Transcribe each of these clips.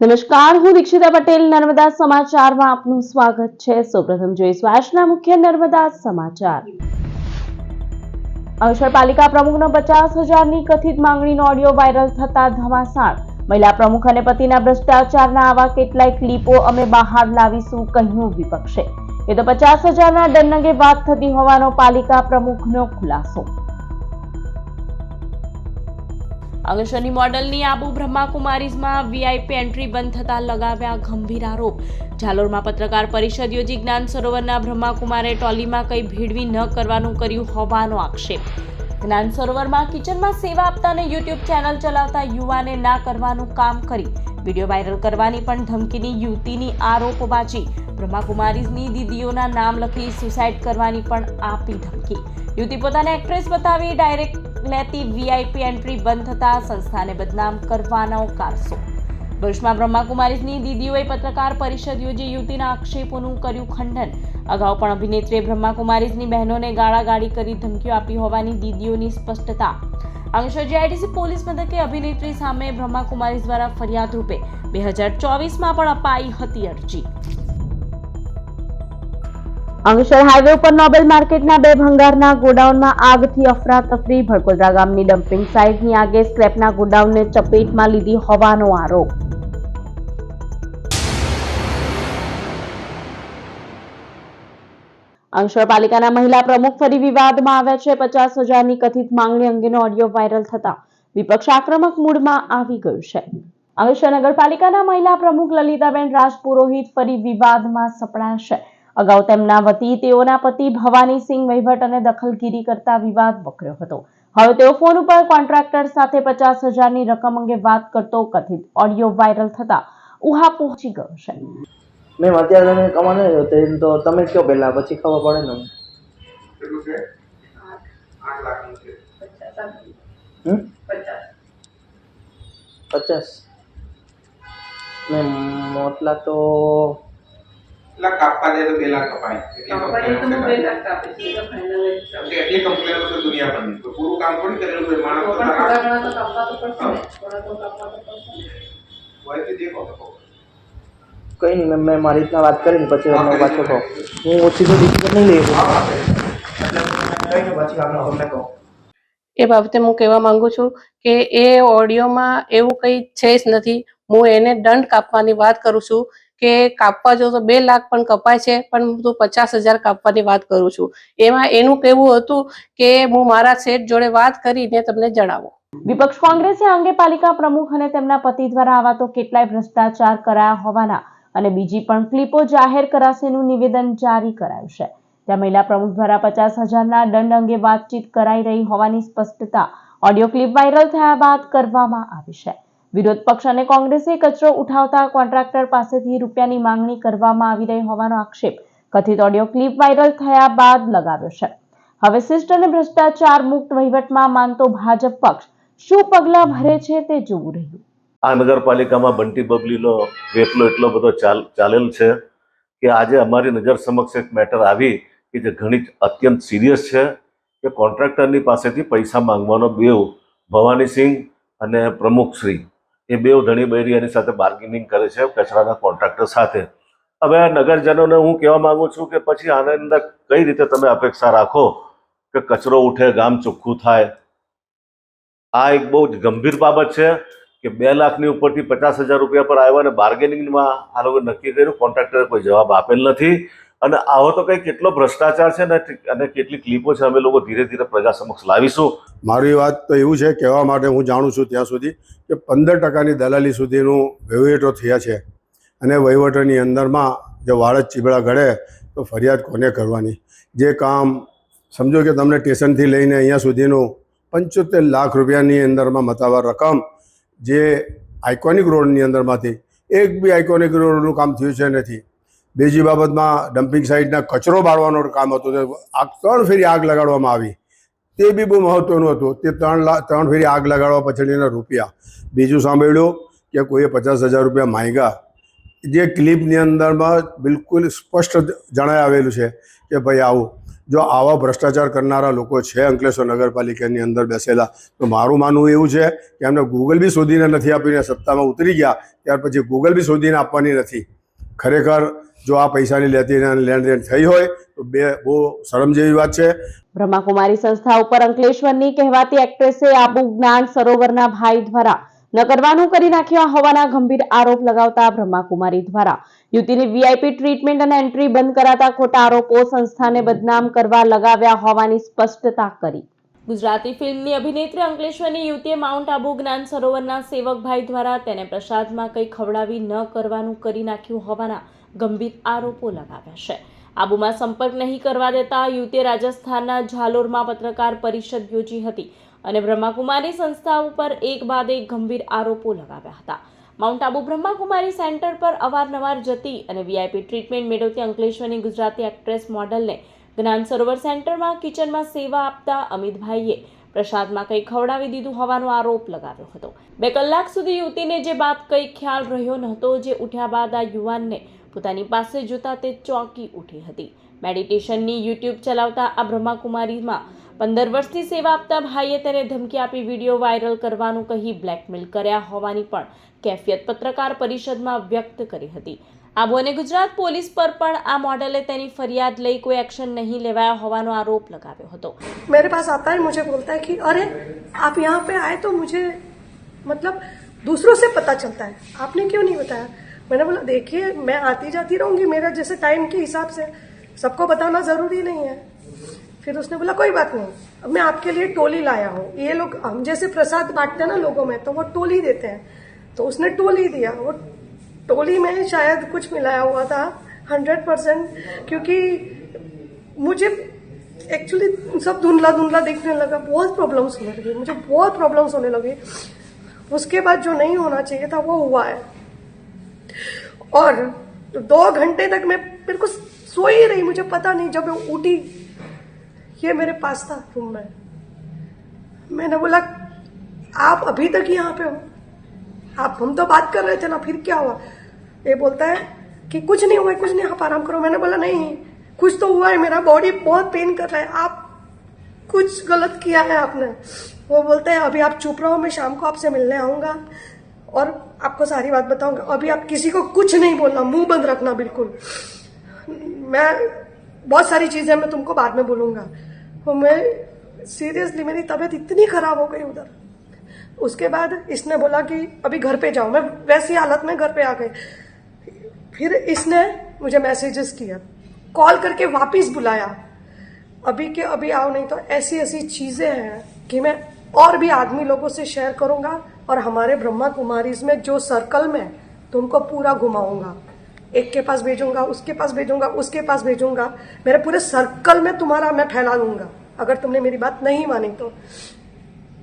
નમસ્કાર, હું દીક્ષિતા પટેલ. નર્મદા સમાચારમાં આપનું સ્વાગત છે. સૌપ્રથમ જોઈશું આજના મુખ્ય નર્મદા સમાચાર. અંકલેશ્વર પાલિકા પ્રમુખનો 50,000ની કથિત માંગણીનો ઓડિયો વાયરલ થતા ધમાસાણ. મહિલા પ્રમુખ અને પતિના ભ્રષ્ટાચારના આવા કેટલાય ક્લિપો અમે બહાર લાવીશું, કહ્યું વિપક્ષે. એ તો 50,000ના દંડ અંગે વાત થતી હોવાનો પાલિકા પ્રમુખનો ખુલાસો. અંકલેશ્વરની મોડલની આબુ બ્રહ્માકુમારીઝમાં વીઆઈપી એન્ટ્રી બંધ થતા લગાવ્યા ગંભીર આરોપ. જાલોરમાં પત્રકાર પરિષદ યોજી જ્ઞાન સરોવરના બ્રહ્માકુમારે ટોલીમાં કંઈ ભેળવી ન કરવાનું કર્યું હોવાનો આક્ષેપ. જ્ઞાન સરોવરમાં કિચનમાં સેવા આપતા અને યુટ્યુબ ચેનલ ચલાવતા યુવાને ના કરવાનું કામ કરી વિડીયો વાયરલ કરવાની પણ ધમકીની યુવતીની આરોપબાજી. બ્રહ્માકુમારીઝની દીદીઓના નામ લખી સુસાઇડ કરવાની પણ આપી ધમકી. યુવતી પોતાને એક્ટ્રેસ બતાવી ડાયરેક્ટ લેતી વીઆઈપી એન્ટ્રી બંધ થતા સંસ્થાને બદનામ કરવાનો કારસો. ભરૂચમાં બ્રહ્માકુમારીઝની દીદીઓએ પત્રકાર પરિષદ યોજી યુવતીના આક્ષેપોનું કર્યું ખંડન. અગાઉ પણ અભિનેત્રીએ બ્રહ્માકુમારીઝની બહેનોને ગાળાગાળી કરી ધમકીઓ આપી હોવાની દીદીઓની સ્પષ્ટતા. અંકલેશ્વર જીઆઈડીસી પોલીસ મથકે અભિનેત્રી સામે બ્રહ્માકુમારીઝ દ્વારા ફરિયાદ રૂપે 2024માં પણ અપાઈ હતી અરજી. અંકલેશ્વર હાઈવે ઉપર નોબેલ માર્કેટના 2 ભંગારના ગોડાઉનમાં આગથી અફરાતફરી. ભડકોદરા ગામની ડમ્પિંગ સાઇટની આગે સ્ક્રેપના ગોડાઉનને ચપેટમાં લીધી હોવાનો આરોપ. અંકલેશ્વર પાલિકાના મહિલા પ્રમુખ ફરી વિવાદમાં આવ્યા છે. 50,000ની કથિત માંગણી અંગેનો ઓડિયો વાયરલ થતા વિપક્ષ આક્રમક મૂડમાં આવી ગયું છે. અંકલેશ્વર નગરપાલિકાના મહિલા પ્રમુખ લલિતાબેન રાજપુરોહિત ફરી વિવાદમાં સપડાયા છે. અગાઉ તેમના વતી તેઓના પતિ ભવાનીસિંહ વહીવટ અને દખલગીરી કરતા વિવાદ વકર્યો હતો. હવે તેઓ ફોન ઉપર કોન્ટ્રાક્ટર સાથે 50,000ની રકમ અંગે વાત કરતો કથિત ઓડિયો વાયરલ થતા ઉહાપોહ પહોંચી ગયો છે. મેમ અત્યારે તમે કમાને તો તમે કયો પહેલા, પછી ખબર પડે ને. કેટલું છે? 8 લાખનું છે. 50 મેમ મોટલા તો લાખ કાપવા દે તો 2 લાખ કપાય. એટલી કમ્પ્લેન તો દુનિયા પર નહીં. તો પૂરું કામ થોડી કરેલું હોય માણસ તો કાપવા તો પડશે. વાયથી દેખો તો કઈ નહીં મેમ, મેં મારી રીતના વાત કરીને પછી તમને પાછો કહો. હું ઓછી તો ડિસિઝન નહીં લઈ શકું. એ બાબતે હું કહેવા માંગુ છું કે એ ઓડિયોમાં એવું કંઈ છે જ નથી. હું એને દંડ કાપવાની વાત કરું છું કે કાપવા જો તો 2 લાખ પણ કપાય છે, પણ હું 50,000 કાપવાની વાત કરું છું. એમાં એનું કહેવું હતું કે હું મારા શેઠ જોડે વાત કરીને તમને જણાવું. વિપક્ષ કોંગ્રેસે અંગે પાલિકા પ્રમુખ અને તેમના પતિ દ્વારા આવા તો કેટલાય ભ્રષ્ટાચાર કરાયા હોવાના અને બીજી પણ ક્લિપો જાહેર કરાશેનું નિવેદન જારી કરાયું છે. ત્યાં મહિલા પ્રમુખ દ્વારા 50,000ના દંડ અંગે વાતચીત કરાઈ રહી હોવાની સ્પષ્ટતા ઓડિયો ક્લિપ વાયરલ થયા બાદ કરવામાં આવી છે. વિરોધ પક્ષ અને કોંગ્રેસે કચરો ઉઠાવતા કોન્ટ્રાક્ટર પાસેથી રૂપિયાની માંગણી કરવામાં આવી રહી હોવાનો આક્ષેપ કથિત ઓડિયો ક્લિપ વાયરલ થયા બાદ લગાવ્યો છે. હવે શિષ્ટ અને ભ્રષ્ટાચાર મુક્ત વહીવટમાં માનતો ભાજપ પક્ષ શું પગલાં ભરે છે તે જોવું રહ્યું. આ નગરપાલિકામાં બંટી બબલીનો વેપલો એટલો બધો ચાલેલ છે કે આજે અમારી નજર સમક્ષ એક મેટર આવી કે જે ઘણી અત્યંત સિરિયસ છે કે કોન્ટ્રાક્ટરની પાસેથી પૈસા માંગવાનો બેવ ભવાનીસિંહ અને પ્રમુખશ્રી એ બેવ ધણી બૈરી એની સાથે બાર્ગેનિંગ કરે છે કચરાના કોન્ટ્રાક્ટર સાથે. હવે નગરજનોને હું કહેવા માંગુ છું કે પછી આની અંદર કઈ રીતે તમે અપેક્ષા રાખો કે કચરો ઉઠે, ગામ ચોખ્ખું થાય. આ એક બહુ જ ગંભીર બાબત છે કે 2 લાખની ઉપરથી 50,000 રૂપિયા પર આવ્યા અને બાર્ગેનિંગમાં આ લોકો નક્કી કર્યું. કોન્ટ્રાક્ટરે કોઈ જવાબ આપેલ નથી અને આવો તો કંઈ કેટલો ભ્રષ્ટાચાર છે ને અને કેટલી ક્લિપો છે અમે લોકો ધીરે ધીરે પ્રજા સમક્ષ લાવીશું. મારી વાત તો એવું છે કહેવા માટે હું જાણું છું ત્યાં સુધી કે 15% દલાલી સુધીનું વહીવટો થયા છે અને વહીવટોની અંદરમાં જો વાળજ ચીબડા ગળે તો ફરિયાદ કોને કરવાની. જે કામ સમજો કે તમને સ્ટેશનથી લઈને અહીંયા સુધીનું 75 લાખ રૂપિયાની અંદરમાં મતાવાર રકમ જે આઇકોનિક રોડની અંદરમાંથી એક બી આઇકોનિક રોડનું કામ થયું છે નથી. બીજી બાબતમાં ડમ્પિંગ સાઇટના કચરો બાળવાનો કામ હતું, 3 ફેરી આગ લગાડવામાં આવી, તે બી બહુ મહત્વનું હતું. તે 3 ફેરી આગ લગાડવા પછીના રૂપિયા. બીજું સાંભળ્યું કે કોઈએ 50,000 રૂપિયા માંગ્યા. જે ક્લિપની અંદરમાં બિલકુલ સ્પષ્ટ જણાઈ આવેલું છે કે ભાઈ આવું જો આવા ભ્રષ્ટાચાર કરનારા લોકો છે અંકલેશ્વર નગરપાલિકાની અંદર બેસેલા, તો મારું માનવું એવું છે કે એમને ગૂગલ બી શોધીને નથી આપીને સત્તામાં ઉતરી ગયા ત્યાર પછી ગૂગલ બી શોધીને આપવાની નથી. ખરેખર જો આ પૈસાની લેણ દેણ થઈ હોય તો બહુ શરમ જેવી વાત છે. બ્રહ્માકુમારી સંસ્થા ઉપર અંકલેશ્વરની કહેવાતી એક્ટ્રેસે આબુ જ્ઞાન સરોવરના ભાઈ દ્વારા ન કરવાનું કરી નાખ્યા હોવાના ગંભીર આરોપ લગાવતા બ્રહ્માકુમારી દ્વારા યુવતીની વીઆઈપી ટ્રીટમેન્ટ અને એન્ટ્રી બંધ કરાતા ખોટા આરોપો સંસ્થાને બદનામ કરવા લગાવ્યા હોવાની સ્પષ્ટતા કરી. ગુજરાતી ફિલ્મની અભિનેત્રી અંકલેશ્વરની યુવતીએ માઉન્ટ આબુ જ્ઞાન સરોવરના સેવકભાઈ દ્વારા તેને પ્રસાદમાં કંઈ ખવડાવી ન કરવાનું કરી નાખ્યું હોવાના ગંભીર આરોપો લગાવ્યા છે. આબુમાં સંપર્ક નહીં કરવા દેતા યુવતીએ રાજસ્થાનના ઝાલોરમાં પત્રકાર પરિષદ યોજી હતી અને બ્રહ્માકુમારી સંસ્થા ઉપર એક બાદ એક ગંભીર આરોપો લગાવ્યા હતા. માઉન્ટ આબુ બ્રહ્માકુમારી સેન્ટર પર અવારનવાર જતી અને વીઆઈપી ટ્રીટમેન્ટ મેળવતી અંકલેશ્વરની ગુજરાતી એક્ટ્રેસ મોડલને જ્ઞાન સરોવર સેન્ટરમાં કિચનમાં સેવા આપતા અમિતભાઈએ પ્રસાદમાં કંઈ ખવડાવી દીધું હોવાનો આરોપ લગાવ્યો હતો. 2 કલાક સુધી યુવતીને જે બાત કંઈ ખ્યાલ રહ્યો નહોતો, જે ઉઠ્યા બાદ આ યુવાનને પોતાની પાસે જોતા તે ચોંકી ઉઠી હતી. મેડિટેશનની યુટ્યુબ ચલાવતા આ બ્રહ્માકુમારીમાં 15 વર્ષથી સેવા આપતા ભાઈએ તેને ધમકી આપી વિડીયો વાયરલ કરવાનું કહી બ્લેકમેલ કર્યા હોવાની પણ કેફિયત પત્રકાર પરિષદમાં વ્યક્ત કરી હતી. આબુ અને ગુજરાત પોલીસ પર પણ આ મોડલે તેની ફરિયાદ લઈ કોઈ એક્શન નહીં લેવાયા હોવાનો આરોપ લગાવ્યો હતો. मेरे पास आता है, मुझे बोलता है कि अरे आप यहाँ पे आए तो मुझे मतलब दूसरों से पता चलता है, आपने क्यों नहीं बताया. मैंने बोला देखिए मैं आती जाती रहूंगी, मेरा जैसे टाइम के हिसाब से सबको बताना जरूरी नहीं है. फिर उसने बोला कोई बात नहीं, अब मैं आपके लिए टोली लाया हूँ. ये लोग हम जैसे प्रसाद बांटते हैं ना लोगों में, तो वो टोली देते हैं, तो उसने टोली दिया. वो टोली में शायद कुछ मिलाया हुआ था 100%, क्योंकि मुझे एक्चुअली सब धुंधला धुंधला दिखने लगा. बहुत प्रॉब्लम्स होने लगी, मुझे बहुत प्रॉब्लम्स होने लगी. उसके बाद जो नहीं होना चाहिए था वो हुआ है. और 2 घंटे तक मैं मेरे को सो ही रही, मुझे पता नहीं. जब मैं उठी ये मेरे पास था रूम में. मैंने बोला आप अभी तक यहाँ पे हो, आप हम तो बात कर रहे थे ना, फिर क्या हुआ. ये बोलता है कि कुछ नहीं हुआ है, कुछ नहीं, आप आराम करो. मैंने बोला नहीं कुछ तो हुआ है, मेरा बॉडी बहुत पेन कर रहा है, आप कुछ गलत किया है आपने. वो बोलते हैं अभी आप चुप रहो, मैं शाम को आपसे मिलने आऊंगा और आपको सारी बात बताऊंगा. अभी आप किसी को कुछ नहीं बोलना, मुंह बंद रखना बिल्कुल. मैं बहुत सारी चीजें मैं तुमको बाद में बोलूंगा. तो मैं सीरियसली मेरी तबीयत इतनी खराब हो गई उधर. उसके बाद इसने बोला कि अभी घर पे जाओ. मैं वैसी हालत में घर पे आ गई. फिर इसने मुझे मैसेजेस किया, कॉल करके वापस बुलाया, अभी के अभी आओ, नहीं तो ऐसी ऐसी चीजें हैं कि मैं और भी आदमी लोगों से शेयर करूंगा और हमारे ब्रह्मा कुमारीज में जो सर्कल में तुमको पूरा घुमाऊंगा. एक के पास भेजूंगा, उसके पास भेजूंगा, उसके पास भेजूंगा. मेरे पूरे सर्कल में तुम्हारा मैं फैला दूंगा अगर तुमने मेरी बात नहीं मानी तो.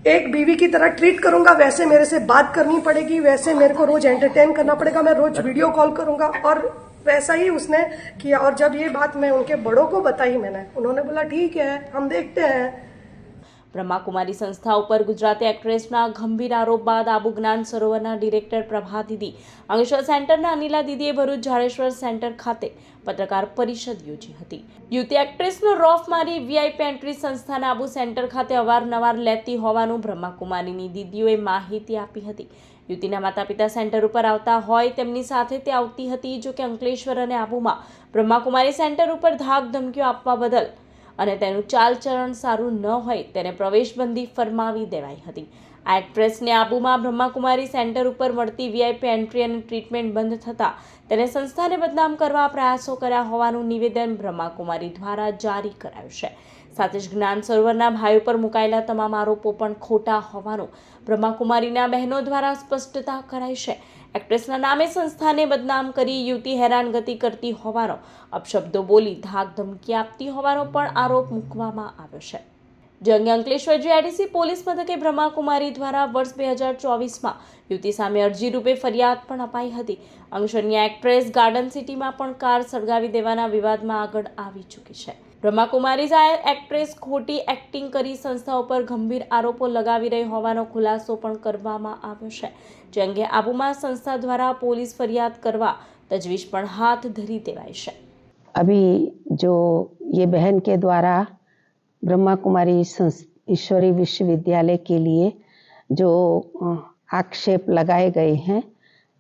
एक बीवी की तरह ट्रीट करूंगा, वैसे मेरे से बात करनी पड़ेगी, वैसे मेरे को रोज एंटरटेन करना पड़ेगा, मैं रोज वीडियो कॉल करूंगा. और वैसा ही उसने किया. और जब ये बात मैं उनके बड़ों को बताई मैंने, उन्होंने बोला ठीक है हम देखते हैं. બ્રહ્માકુમારી સંસ્થા ઉપર ગુજરાતી એક્ટ્રેસના ગંભીર આરોપ બાદ આબુ જ્ઞાન સરોવરના ડિરેક્ટર પ્રભા દીદી, અંકલેશ્વર સેન્ટરના અનિલા દીદીએ ભરૂચ જાડેશ્વર સેન્ટર ખાતે પત્રકાર પરિષદ યોજી હતી. યુવતી એક્ટ્રેસનો રોફ મારી વીઆઈપી એન્ટ્રી સંસ્થાના આબુ સેન્ટર ખાતે અવારનવાર લેતી હોવાનું બ્રહ્માકુમારીની દીદીઓએ માહિતી આપી હતી. યુવતીના માતા પિતા સેન્ટર ઉપર આવતા હોય તેમની સાથે તે આવતી હતી. જો કે અંકલેશ્વર અને આબુમાં બ્રહ્માકુમારી સેન્ટર ઉપર ધાક ધમકીઓ આપવા બદલ અને તેનું ચાલચલણ સારું ન હોય તેને પ્રવેશબંધી ફરમાવી દેવાઈ હતી. આ એક્ટ્રેસને આબુમાં બ્રહ્માકુમારી સેન્ટર ઉપર મળતી વીઆઈપી એન્ટ્રી અને ટ્રીટમેન્ટ બંધ થતાં તેને સંસ્થાને બદનામ કરવા પ્રયાસો કર્યા હોવાનું નિવેદન બ્રહ્માકુમારી દ્વારા જારી કરાયું છે. સાથે જ જ્ઞાન સરોવરના ભાઈ ઉપર મુકાયેલા તમામ આરોપો પણ ખોટા હોવાનું બ્રહ્માકુમારીના બહેનો દ્વારા સ્પષ્ટતા કરાઈ છે. એક્ટ્રેસના નામે સંસ્થાને બદનામ કરી યુવતી હેરાનગતિ કરતી હોવાનો અપશબ્દો બોલી ધાક ધમકી આપતી હોવાનો પણ આરોપ મૂકવામાં આવ્યો છે. જે અંગે અંકલેશ્વર જીઆઈડીસી પોલીસ મથકે બ્રહ્માકુમારી દ્વારા વર્ષ 2024માં યુવતી સામે અરજી રૂપે ફરિયાદ પણ અપાઈ હતી. અંકલેશ્વરની એક્ટ્રેસ ગાર્ડન સિટીમાં પણ કાર સળગાવી દેવાના વિવાદમાં આગળ આવી ચૂકી છે. બ્રહ્માકુમારી એક્ટ્રેસ ખોટી એક્ટિંગ કરી સંસ્થા ઉપર ગંભીર આરોપો લગાવી રહી હોવાનો ખુલાસો પણ કરવામાં આવ્યો છે. જે અંગે આબુમાં સંસ્થા દ્વારા પોલીસ ફરિયાદ કરવા તજવીજ પણ હાથ ધરી દેવાઈ છે. अभी जो ये बहन के द्वारा ब्रह्मा कुमारी ईश्वरी विश्वविद्यालय के लिए जो आक्षेप लगाए गए हैं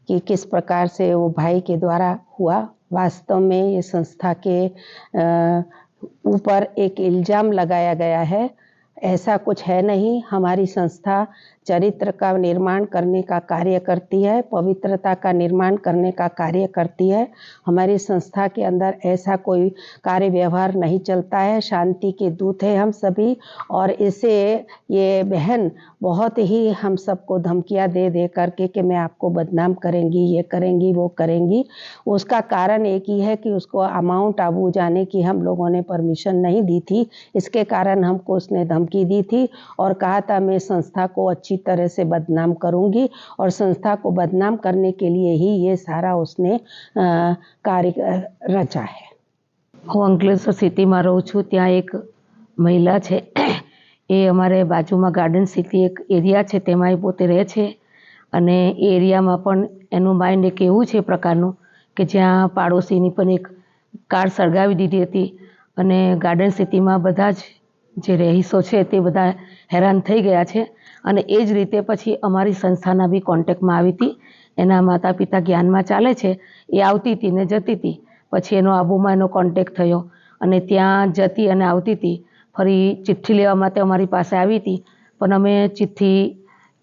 कि किस प्रकार से वो भाई के द्वारा हुआ, वास्तव में ये संस्था के ऊपर एक इल्ज़ाम लगाया गया है। ऐसा कुछ है नहीं। हमारी संस्था चरित्र का निर्माण करने का कार्य करती है, पवित्रता का निर्माण करने का कार्य करती है। हमारी संस्था के अंदर ऐसा कोई कार्य व्यवहार नहीं चलता है। शांति के दूत है हम सभी। और इसे ये बहन बहुत ही हम सबको धमकियां दे दे करके कि मैं आपको बदनाम करेंगी, ये करेंगी, वो करेंगी। उसका कारण एक ही है कि उसको माउंट आबू जाने की हम लोगों ने परमिशन नहीं दी थी। इसके कारण हमको उसने धमकी दी थी और कहा था मैं संस्था को अच्छी तरह से बदनाम करूंगी, और संस्था को बदनाम करने के लिए ही ये सारा उसने कार्य रचा है। હું અંકલેશ્વર સિટીમાં રહું છું। ત્યાં એક મહિલા છે, એ અમારે બાજુમાં ગાર્ડન સિટી એક એરિયા છે, તેમાં એ પોતે રહે છે। અને એ એરિયામાં પણ એનું માઇન્ડ એક એવું છે પ્રકારનું કે જ્યાં પાડોશીની પણ એક કાર સળગાવી દીધી હતી અને ગાર્ડન સિટીમાં બધા જ જે રહીશો છે તે બધા હેરાન થઈ ગયા છે। અને એ જ રીતે પછી અમારી સંસ્થાના બી કોન્ટેક્ટમાં આવી હતી। એના માતા પિતા જ્ઞાનમાં ચાલે છે, એ આવતી હતી ને જતી હતી। પછી એનો આબુમાં એનો કોન્ટેક્ટ થયો અને ત્યાં જતી અને આવતી હતી। ફરી ચિઠ્ઠી લેવા માટે અમારી પાસે આવી હતી, પણ અમે ચિઠ્ઠી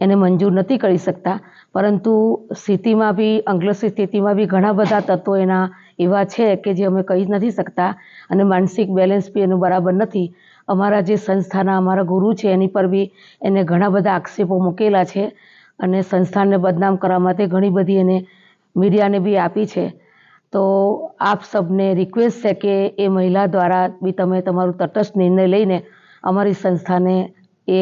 એને મંજૂર નથી કરી શકતા। પરંતુ સ્થિતિમાં બી અંકલેશ્વર સ્થિતિમાં બી ઘણા બધા તત્વો એના એવા છે કે જે અમે કહી નથી શકતા અને માનસિક બેલેન્સ બી એનું બરાબર નથી। અમારા જે સંસ્થાના અમારા ગુરુ છે એની પર બી એને ઘણા બધા આક્ષેપો મૂકેલા છે અને સંસ્થાને બદનામ કરવા માટે ઘણી બધી એને મીડિયાને બી આપી છે। તો આપ સબને રિક્વેસ્ટ છે કે એ મહિલા દ્વારા બી તમે તમારું તટસ્થ નિર્ણય લઈને અમારી સંસ્થાને એ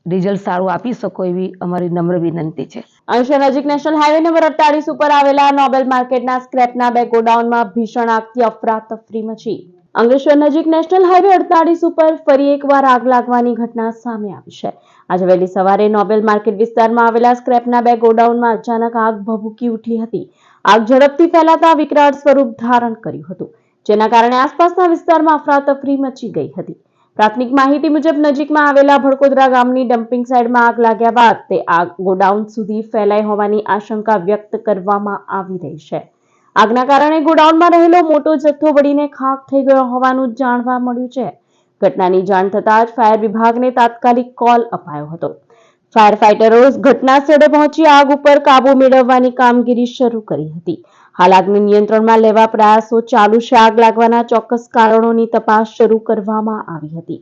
રિઝલ્ટ સારું આપી શકો એવી અમારી નમ્ર વિનંતી છે। અંકલેશ્વર નજીક નેશનલ હાઈવે નંબર 48 ઉપર આવેલા નોબેલ માર્કેટના સ્ક્રેપના બે ગોડાઉનમાં ભીષણ આગથી અફરાતફરી મચી। અંકલેશ્વર નજીક નેશનલ હાઈવે 48 ઉપર ફરી એકવાર આગ લાગવાની ઘટના સામે આવી છે। આજે વહેલી સવારે નોબેલ માર્કેટ વિસ્તારમાં આવેલા સ્ક્રેપના બે ગોડાઉનમાં અચાનક આગ ભભૂકી ઉઠી હતી। આગ ઝડપથી ફેલાતા વિકરાળ સ્વરૂપ ધારણ કર્યું હતું, જેના કારણે આસપાસના વિસ્તારમાં અફરાતફરી મચી ગઈ હતી। પ્રાથમિક માહિતી મુજબ નજીકમાં આવેલા ભડકોદરા ગામની ડમ્પિંગ સાઇડમાં આગ લાગ્યા બાદ તે આગ ગોડાઉન સુધી ફેલાઈ હોવાની આશંકા વ્યક્ત કરવામાં આવી રહી છે। આગના કારણે ગોડાઉનમાં રહેલો મોટો જથ્થો બળીને ખાખ થઈ ગયો હોવાનું જાણવા મળ્યું છે। ઘટનાની જાણ થતાં જ ફાયર વિભાગને તાત્કાલિક કોલ અપાયો હતો। ફાયર ફાઇટરો ઘટના સ્થળે પહોંચી આગ ઉપર કાબુ મેળવવાની કામગીરી શરૂ કરી હતી। હાલ આગને નિયંત્રણમાં લેવા પ્રયાસો ચાલુ છે। આગ લાગવાના ચોક્કસ કારણોની તપાસ શરૂ કરવામાં આવી હતી।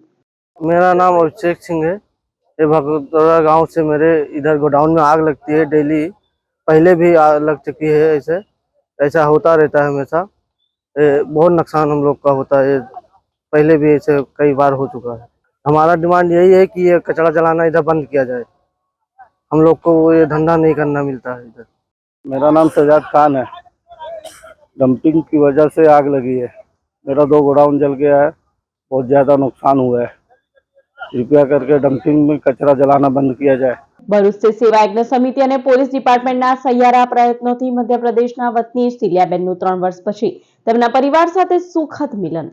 मेरा नाम अभिषेक सिंह है। ये भगोदरा गांव से मेरे इधर गोडाउन में आग लगती है डेली। पहले भी आग लग चुकी है। ऐसा होता रहता है हमेशा। बहुत नुकसान हम लोग का होता है। पहले भी ऐसे कई बार हो चुका है। हमारा डिमांड यही है कि ये कचरा जलाना इधर बंद किया जाए। हम लोग को ये धंधा नहीं करना मिलता है इधर। मेरा नाम सजाद खान है। डंपिंग की वजह से आग लगी है। मेरा 2 गोडाउन जल गया है। बहुत ज़्यादा नुकसान हुआ है। कृपया करके डंपिंग में कचरा जलाना बंद किया जाए। ભરૂચ સ્થિત સેવા યજ્ઞ સમિતિ અને પોલીસ ડિપાર્ટમેન્ટના સહિયારા પ્રયત્નોથી મધ્યપ્રદેશના વતની સિલિયાબેનનું 3 વર્ષ પછી તેમના પરિવાર સાથે સુખદ મિલન।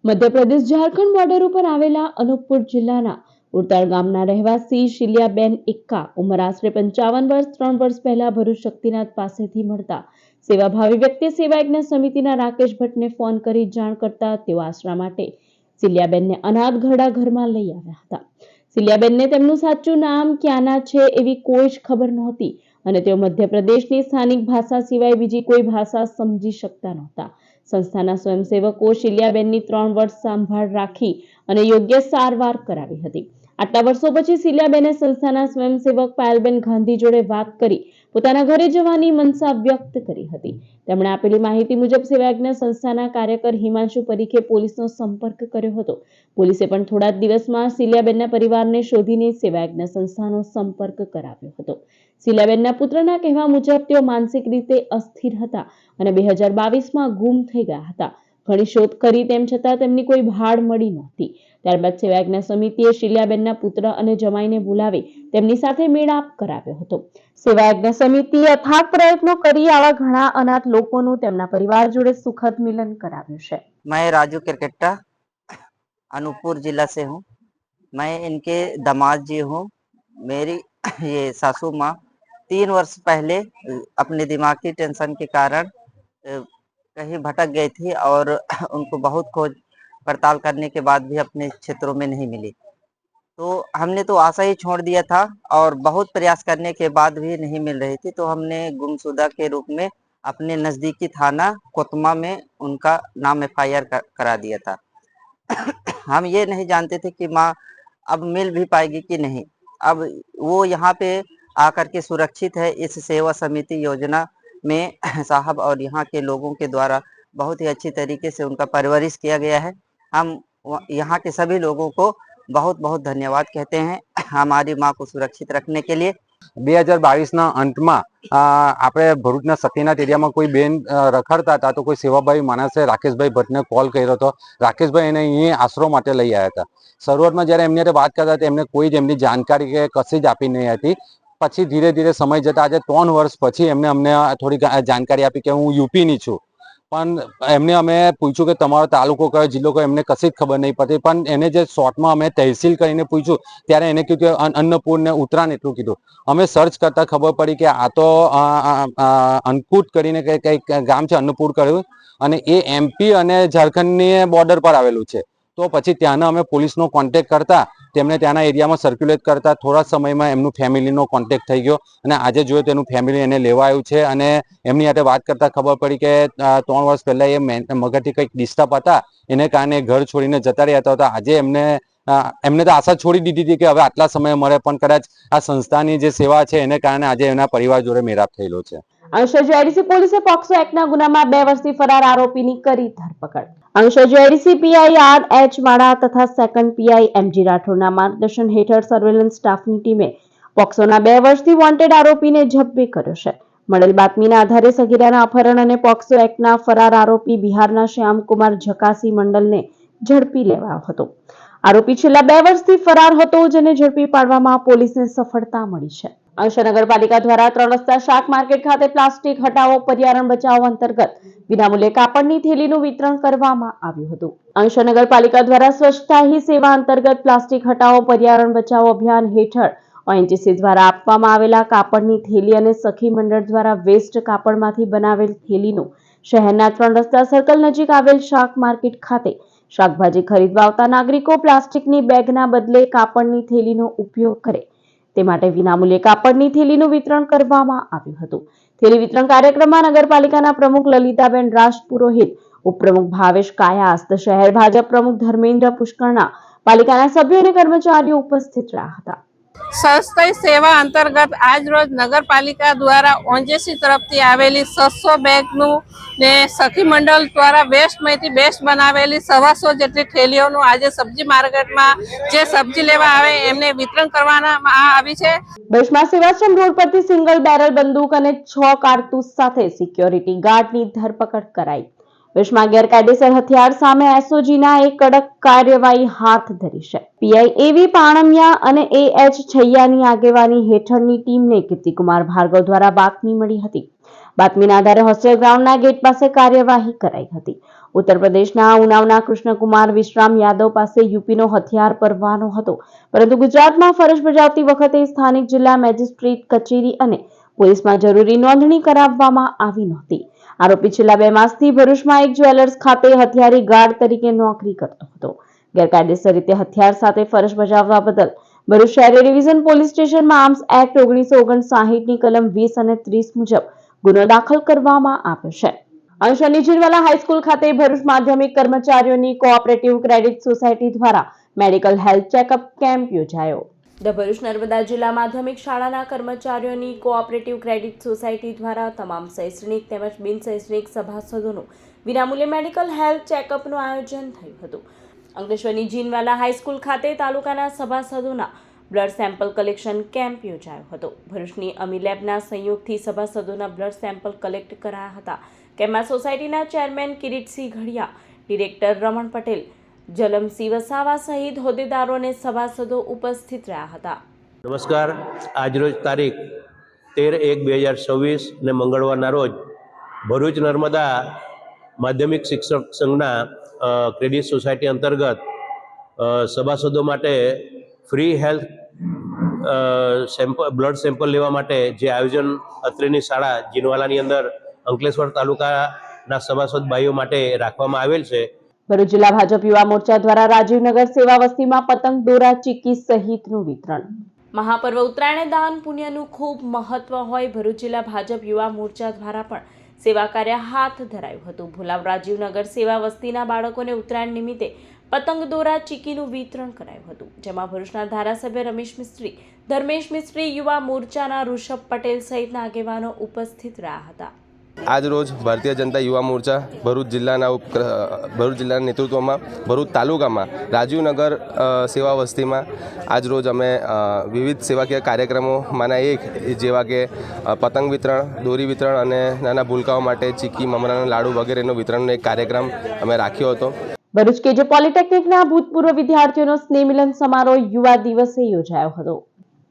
મધ્યપ્રદેશ ઝારખંડ બોર્ડર ઉપર આવેલા અનૂપપુર જિલ્લાના ઉરતાળ ગામના રહેવાસી શિલિયાબેન એક્કા ઉંમર આશરે 55 વર્ષ 3 વર્ષ પહેલા ભરૂચ શક્તિનાથ પાસેથી મળતા સેવાભાવી વ્યક્તિએ સેવા યજ્ઞ સમિતિના રાકેશ ભટ્ટને ફોન કરી જાણ કરતા તેઓ આશરા માટે સિલિયાબેનને અનાથ ઘરડા ઘરમાં લઈ આવ્યા હતા। સિલિયાબેનને તેમનું સાચું નામ ક્યાના છે એવી કોઈ જ ખબર નહોતી અને તેઓ મધ્યપ્રદેશની સ્થાનિક ભાષા સિવાય બીજી કોઈ ભાષા સમજી શકતા નહોતા। સંસ્થાના સ્વયંસેવકો સિલિયાબેનની 3 વર્ષ સંભાળ રાખી અને યોગ્ય સારવાર કરાવી હતી। આટલા વર્ષો પછી સિલિયાબેને સંસ્થાના સ્વયંસેવક પાયલબેન ગાંધી જોડે વાત કરી પોતાના ઘરે જવાની મનસા વ્યક્ત કરી હતી। તેમણે આપેલી માહિતી મુજબ સેવાયજ્ઞ સંસ્થાના કાર્યકર હિમાંશુ પરીખે પોલીસનો સંપર્ક કર્યો હતો। પોલીસે પણ થોડા જ દિવસમાં સિલિયાબેનના પરિવારને શોધીને સેવાયજ્ઞ સંસ્થાનો સંપર્ક કરાવ્યો હતો। સિલિયાબેનના પુત્રના કહેવા મુજબ તેઓ માનસિક રીતે અસ્થિર હતા અને 2022માં ગુમ થઈ ગયા હતા। ઘણી શોધ કરી તેમ છતાં તેમની કોઈ ભાડ મળી નહોતી। ત્યારબાદ સેવાયજ્ઞ સમિતિએ શિલિયાબેનના પુત્ર અને જમાઈને બોલાવી તેમની સાથે મેળાપ કરાવ્યો હતો। સેવાયજ્ઞ સમિતિએ અથાગ પ્રયત્નો કરી આવા ઘણા અનાથ લોકોનું તેમના પરિવાર જોડે સુખદ મિલન કરાવ્યું છે। मैं राजू किरकेट्टा अनूपपुर जिला से हूँ। मैं इनके दामाद जी हूँ। मेरी ये सासू माँ 3 वर्ष पहले अपने दिमाग की टेंशन के कारण कहीं भटक गई थी और उनको बहुत खोज पड़ताल करने के बाद भी अपने क्षेत्रों में नहीं मिली। तो हमने तो आशा ही छोड़ दिया था और बहुत प्रयास करने के बाद भी नहीं मिल रही थी, तो हमने गुमशुदा के रूप में अपने नज़दीकी थाना कोतमा में उनका नाम FIR करा दिया था। हम ये नहीं जानते थे कि माँ अब मिल भी पाएगी कि नहीं। अब वो यहाँ पे आकर के सुरक्षित है इस सेवा समिति योजना में साहब और यहाँ के लोगों के द्वारा बहुत ही अच्छी तरीके से उनका परवरिश किया गया है। हम यहाँ के सभी लोगों को बहुत बहुत धन्यवाद कहते हैं हमारी माँ को सुरक्षित रखने के लिए। 2022 અંતમાં આપણે ભરૂચના સતીનાથ એરિયામાં કોઈ બેન રખડતા હતા તો કોઈ સેવાભાવી માણસે રાકેશભાઈ ભટ્ટને કોલ કર્યો હતો. રાકેશભાઈ એને અહીં આશરો માટે લઈ આવ્યા હતા. શરૂઆતમાં જ્યારે એમની સાથે વાત કરતા હતા એમને કોઈ જ એમની જાણકારી કે કશી જ આપી નહીં હતી. પછી ધીરે ધીરે સમય જતાં આજે 3 વર્ષ પછી એમને અમને થોડી જાણકારી આપી કે હું યુપીની છું. પણ એમને અમે પૂછ્યું કે તમારો તાલુકો કયો, જિલ્લો કયો, એમને કશી જ ખબર નહીં પડતી. પણ એને જે શોર્ટમાં અમે તહેસીલ કરીને પૂછ્યું ત્યારે એને કીધું કે અન્નપુર ને ઉત્તરાયણ એટલું કીધું. અમે સર્ચ કરતા ખબર પડી કે આ તો અન્નકૂટ કરીને કંઈક ગામ છે, અન્નપુર કર્યું, અને એ MP અને ઝારખંડની બોર્ડર પર આવેલું છે. તો પછી ત્યાંના અમે પોલીસનો કોન્ટેક્ટ કરતા તેમને ત્યાંના એરિયામાં સર્ક્યુલેટ કરતા થોડા સમયમાં એમનું ફેમિલીનો કોન્ટેક્ટ થઈ ગયો અને આજે જોયું તો એનું ફેમિલી એને લેવા આવ્યું છે. અને એમની સાથે વાત કરતા ખબર પડી કે 3 વર્ષ પહેલા એ મગજથી કંઈક ડિસ્ટર્બ હતા, એને કારણે ઘર છોડીને જતા રહ્યા હતા. તો આજે એમને તો આશા છોડી દીધી હતી કે હવે આટલા સમય મળે, પણ કદાચ આ સંસ્થાની જે સેવા છે એને કારણે આજે એના પરિવાર જોડે મેળાપ થયેલો છે. અંશજ પોલીસે પોક્સો એક્ટના ગુનામાં 2 વર્ષથી ફરાર આરોપીની કરી ધરપકડ. અંશજ PI R.H. માળા તથા સેકન્ડ PI MG રાઠોડના માર્ગદર્શન હેઠળ સર્વેલન્સ સ્ટાફની ટીમે પોક્સોના 2 વર્ષથી વોન્ટેડ આરોપીને ઝડપી કર્યો છે. મળેલ બાતમીના આધારે સગીરાના અપહરણ અને પોક્સો એક્ટના ફરાર આરોપી બિહારના શ્યામકુમાર ઝકાસી મંડલને ઝડપી લેવાયો હતો. આરોપી છેલ્લા 2 વર્ષથી ફરાર હતો, જેને ઝડપી પાડવામાં પોલીસને સફળતા મળી છે. અંશ નગરપાલિકા દ્વારા 3 રસ્તા શાક માર્કેટ ખાતે પ્લાસ્ટિક હટાવો પર્યાવરણ બચાવો અંતર્ગત વિનામૂલ્યે કાપડની થેલીનું વિતરણ કરવામાં આવ્યું હતું. અંશ નગરપાલિકા દ્વારા સ્વચ્છતા હી સેવા અંતર્ગત પ્લાસ્ટિક હટાવો પર્યાવરણ બચાવો અભિયાન હેઠળ ONGC દ્વારા આપવામાં આવેલા કાપડની થેલી અને સખી મંડળ દ્વારા વેસ્ટ કાપડમાંથી બનાવેલ થેલીનું શહેરના 3 રસ્તા સર્કલ નજીક આવેલ શાક માર્કેટ ખાતે શાકભાજી ખરીદવા આવતા નાગરિકો પ્લાસ્ટિકની બેગના બદલે કાપડની થેલીનો ઉપયોગ કરે તે માટે વિનામૂલ્યે કાપડની થેલીનું વિતરણ કરવામાં આવ્યું હતું. થેલી વિતરણ કાર્યક્રમમાં નગરપાલિકાના પ્રમુખ લલિતાબેન રાજપુરોહિત, ઉપપ્રમુખ ભાવેશ કાયાસ્ત, શહેર ભાજપ પ્રમુખ ધર્મેન્દ્ર પુષ્કરણા, પાલિકાના સભ્યો અને કર્મચારીઓ ઉપસ્થિત રહ્યા હતા. સ્વચ્છતા સેવા અંતર્ગત આજ રોજ નગરપાલિકા દ્વારા ONGC તરફથી આવેલી 600 બેગનું ને સખી મંડળ દ્વારા વેસ્ટમાંથી બેસ્ટ બનાવેલી 125 જેટલી થેલીઓનું આજે સબ્જી માર્કેટમાં જે સબ્જી લેવા આવે એમને વિતરણ કરવામાં આવી છે. ભરૂચમાં સેવાશ્રમ રોડ પરથી સિંગલ બેરલ બંદૂક અને 6 કારતૂસ સાથે સિક્યોરિટી ગાર્ડની ધરપકડ કરાઈ. ભરૂચમાં ગેરકાયદેસર હથિયાર સામે SOGના એક કડક કાર્યવાહી હાથ ધરી છે. PI AV પાણમિયા અને AH છૈયાની આગેવાની હેઠળની ટીમને કીર્તિકુમાર ભાર્ગવ દ્વારા બાતમી મળી હતી. બાતમીના આધારે હોસ્ટેલ ગ્રાઉન્ડના ગેટ પાસે કાર્યવાહી કરાઈ હતી. ઉત્તર પ્રદેશના ઉનાવના કૃષ્ણકુમાર વિશ્રામ યાદવ પાસે યુપીનો હથિયાર પરવાનો હતો, પરંતુ ગુજરાતમાં ફરજ બજાવતી વખતે સ્થાનિક જિલ્લા મેજિસ્ટ્રેટ કચેરી અને પોલીસમાં જરૂરી નોંધણી કરાવવામાં આવી નહોતી. આરોપી છેલ્લા 2 માસથી ભરૂચમાં એક જ્વેલર્સ ખાતે હથિયારી ગાર્ડ તરીકે નોકરી કરતો હતો. ગેરકાયદેસર રીતે હથિયાર સાથે ફરજ બજાવવા બદલ ભરૂચ શહેર ડિવિઝન પોલીસ સ્ટેશનમાં આર્મ્સ એક્ટ 1959ની કલમ 20 અને 30 મુજબ ગુનો દાખલ કરવામાં આવ્યો છે. અંશની જીરવાલા હાઈસ્કૂલ ખાતે ભરૂચ માધ્યમિક કર્મચારીઓની કોઓપરેટિવ ક્રેડિટ સોસાયટી દ્વારા મેડિકલ હેલ્થ ચેકઅપ કેમ્પ યોજાયો. ધ ભરૂચ નર્મદા જિલ્લા માધ્યમિક શાળાના કર્મચારીઓની કોઓપરેટિવ ક્રેડિટ સોસાયટી દ્વારા તમામ શૈક્ષણિક તેમજ બિન શૈક્ષણિક સભાસદોનું વિનામૂલ્યે મેડિકલ હેલ્થ ચેકઅપનું આયોજન થયું હતું. અંકલેશ્વરની જીનવાલા હાઈસ્કૂલ ખાતે તાલુકાના સભાસદોના બ્લડ સેમ્પલ કલેક્શન કેમ્પ યોજાયો હતો. ભરૂચની અમી લેબના સંયોગથી સભાસદોના બ્લડ સેમ્પલ કલેક્ટ કરાયા હતા. કેમ્પમાં સોસાયટીના ચેરમેન કિરીટસિંહ ઘડિયા, ડિરેક્ટર રમણ પટેલ, જલમસિંહ વસાવા સહિત હોદ્દેદારો અને સભાસદો ઉપસ્થિત રહ્યા હતા. નમસ્કાર. આજરોજ તારીખ 13/1/2026 ને મંગળવારના રોજ ભરૂચ નર્મદા માધ્યમિક શિક્ષક સંઘના ક્રેડિટ સોસાયટી અંતર્ગત સભાસદો માટે ફ્રી હેલ્થ બ્લડ સેમ્પલ લેવા માટે જે આયોજન અત્રેની શાળા જીનવાલાની અંદર અંકલેશ્વર તાલુકાના સભાસદ ભાઈઓ માટે રાખવામાં આવેલ છે. ભરૂચ જિલ્લા ભાજપ યુવા મોરચા દ્વારા રાજીવનગર સેવા વસ્તીમાં પતંગ દોરા ચીકી સહિતનું વિતરણ. મહાપર્વ ઉત્તરાયણ દાન પુણ્યનું ખૂબ મહત્વ હોય ભરૂચ જિલ્લા ભાજપ યુવા મોરચા દ્વારા પણ સેવા કાર્ય હાથ ધરાયું હતું. ભોલાવ રાજીવનગર સેવા વસ્તીના બાળકોને ઉત્તરાયણ નિમિત્તે પતંગ દોરા ચીકીનું વિતરણ કરાયું હતું, જેમાં ભરૂચના ધારાસભ્ય રમેશ મિસ્ત્રી, ધર્મેશ મિસ્ત્રી, યુવા મોરચાના ઋષભ પટેલ સહિતના આગેવાનો ઉપસ્થિત રહ્યા હતા. આજ રોજ ભારતીય જનતા યુવા મોરચા ભરૂચ જિલ્લાના નેતૃત્વમાં ભરૂચ તાલુકામાં રાજીવનગર સેવા વસ્તીમાં આજ રોજ અમે વિવિધ સેવાકીય કાર્યક્રમોમાંના એક જેવા કે પતંગ વિતરણ, દોરી વિતરણ અને નાના ભૂલકાઓ માટે ચીકી, મમરાના લાડુ વગેરેનો વિતરણનો એક કાર્યક્રમ અમે રાખ્યો હતો. ભરૂચ કેજે પોલિટેકનિકના ભૂતપૂર્વ વિદ્યાર્થીઓનો સ્નેહ મિલન સમારોહ યુવા દિવસે યોજાયો હતો.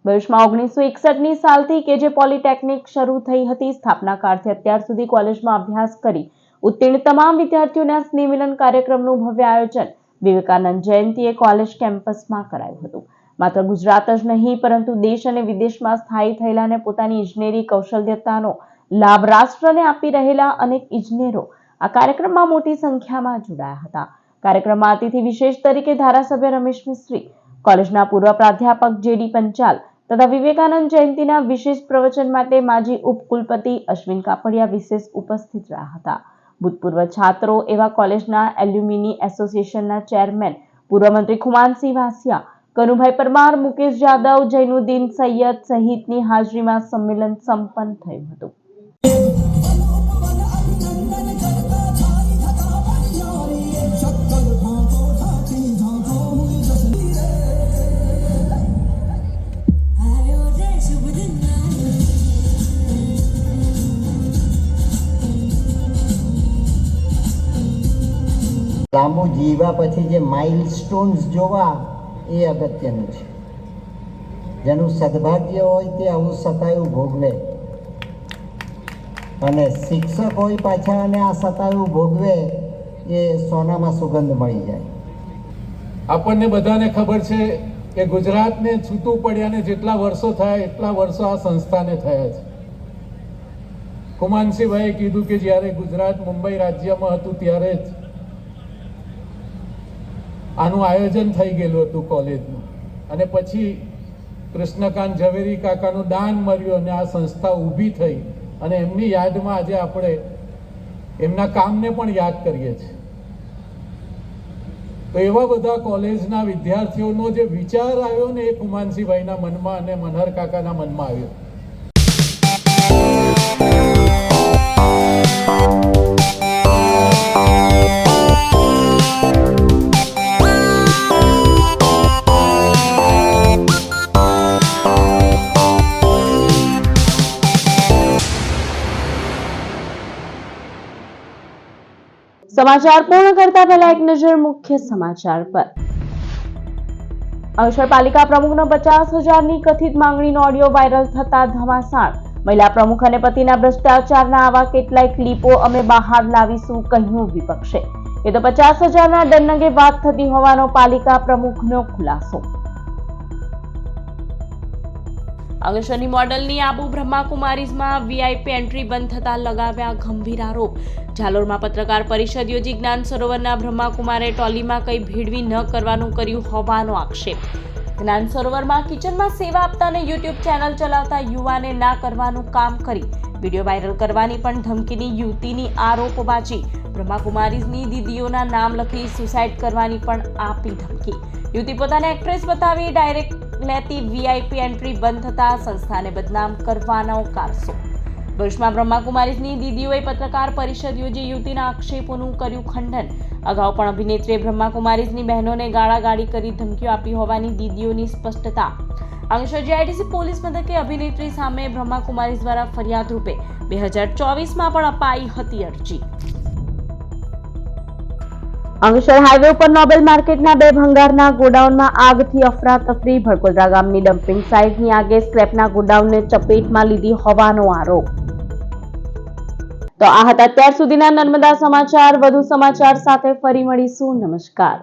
ભરૂચમાં 1961ની સાલથી કેજે પોલિટેકનિક શરૂ થઈ હતી. સ્થાપના કાળથી અત્યાર સુધી કોલેજમાં અભ્યાસ કરી ઉત્તીર્ણ તમામ વિદ્યાર્થીઓના સ્નેહ મિલન કાર્યક્રમનું ભવ્ય આયોજન વિવેકાનંદ જયંતીએ કોલેજ કેમ્પસમાં કરાયું હતું. માત્ર ગુજરાત જ નહીં પરંતુ દેશ અને વિદેશમાં સ્થાયી થયેલા અને પોતાની ઇજનેરી કૌશલ્યતાનો લાભ રાષ્ટ્રને આપી રહેલા અનેક ઇજનેરો આ કાર્યક્રમમાં મોટી સંખ્યામાં જોડાયા હતા. કાર્યક્રમમાં અતિથિ વિશેષ તરીકે ધારાસભ્ય રમેશ મિસ્ત્રી, કોલેજના પૂર્વ પ્રાધ્યાપક જેડી પંચાલ તથા વિવેકાનંદ જયંતીના વિશેષ પ્રવચન માટે માજી ઉપકુલપતિ અશ્વિન કાપડિયા વિશેષ ઉપસ્થિત રહ્યા હતા. ભૂતપૂર્વ છાત્રો એવા કોલેજના એલ્યુમિની એસોસિએશનના ચેરમેન પૂર્વ મંત્રી ખુમાનસિંહ વાસિયા, કનુભાઈ પરમાર, મુકેશ જાદવ, જૈનુદ્દીન સૈયદ સહિતની હાજરીમાં સંમેલન સંપન્ન થયું હતું. લાંબુ જીવા પછી જે માઇલસ્ટોન્સ જોવા એ અગત્યનું છે. જેનું સદભાગ્ય હોય તે આવું સતાયું ભોગવે, અને શિક્ષક હોય પાછા અને આ સતાયું ભોગવે એ સોનામાં સુગંધ મળી જાય. આપણને બધાને ખબર છે કે ગુજરાતને છૂટું પડ્યાને જેટલા વર્ષો થયા એટલા વર્ષો આ સંસ્થાને થયા છે. કુમાનસિંહભાઈએ કીધું કે જ્યારે ગુજરાત મુંબઈ રાજ્યમાં હતું ત્યારે જ આનું આયોજન થઈ ગયેલું હતું કોલેજનું, અને પછી કૃષ્ણકાંત ઝવેરી કાકાનું દાન મળ્યું અને આ સંસ્થા ઊભી થઈ, અને એમની યાદમાં આજે આપણે એમના કામને પણ યાદ કરીએ છીએ. તો એવા બધા કોલેજના વિદ્યાર્થીઓનો જે વિચાર આવ્યો ને એ કુમાનસિંહભાઈના મનમાં અને મનહર કાકાના મનમાં આવ્યો. સમાચાર પૂર્ણ કરતા પહેલા એક નજર મુખ્ય સમાચાર પર. અંકલેશ્વર પાલિકા પ્રમુખનો 50,000ની કથિત માંગણીનો ઓડિયો વાયરલ થતા ધમાસાણ. મહિલા પ્રમુખ અને પતિના ભ્રષ્ટાચારના આવા કેટલાય ક્લિપો અમે બહાર લાવીશું, કહ્યું વિપક્ષે. એ તો 50,000ના ડરનગે વાત થતી હોવાનો પાલિકા પ્રમુખનો ખુલાસો. અંકલેશ્વરની મોડલની આબુ બ્રહ્માકુમારીઝમાં વીઆઈપી એન્ટ્રી બંધ થતા લગાવ્યા ગંભીર આરોપ. જાલોરમાં પત્રકાર પરિષદ યોજી જ્ઞાન સરોવરના બ્રહ્માકુમારે ટોલીમાં કંઈ ભેળવી ન કરવાનું કર્યું હોવાનો આક્ષેપ. જ્ઞાન સરોવરમાં કિચનમાં સેવા આપતા અને યુટ્યુબ ચેનલ ચલાવતા યુવાને ના કરવાનું કામ કરી વિડીયો વાયરલ કરવાની પણ ધમકીની યુવતીની આરોપબાજી. બ્રહ્માકુમારીઝની દીદીઓના નામ લખી સુસાઇડ કરવાની પણ આપી ધમકી. યુવતી પોતાને એક્ટ્રેસ બતાવી ડાયરેક્ટ લેતી વીઆઈપી એન્ટ્રી બંધ થતા સંસ્થાને બદનામ કરવાનો કારસો. ભરૂચમાં બ્રહ્માકુમારીઝની દીદીઓએ પત્રકાર પરિષદ યોજી યુવતીના આક્ષેપોનું કર્યું ખંડન. અગાઉ પણ અભિનેત્રીએ બ્રહ્માકુમારીઝની બહેનોને ગાળાગાળી કરી ધમકીઓ આપી હોવાની દીદીઓની સ્પષ્ટતા. અંકલેશ્વર જીઆઈડીસી પોલીસ મથકે અભિનેત્રી સામે બ્રહ્માકુમારીઝ દ્વારા ફરિયાદ રૂપે 2024માં પણ અપાઈ હતી અરજી. અંકલેશ્વર હાઈવે ઉપર નોબેલ માર્કેટના 2 ભંગારના ગોડાઉનમાં આગથી અફરાતફરી. ભડકોદરા ગામની ડમ્પિંગ સાઇટની આગે સ્ક્રેપના ગોડાઉનને ચપેટમાં લીધી હોવાનો આરોપ. તો આ હતા અત્યાર સુધીના નર્મદા સમાચાર. વધુ સમાચાર સાથે ફરી મળીશું. નમસ્કાર.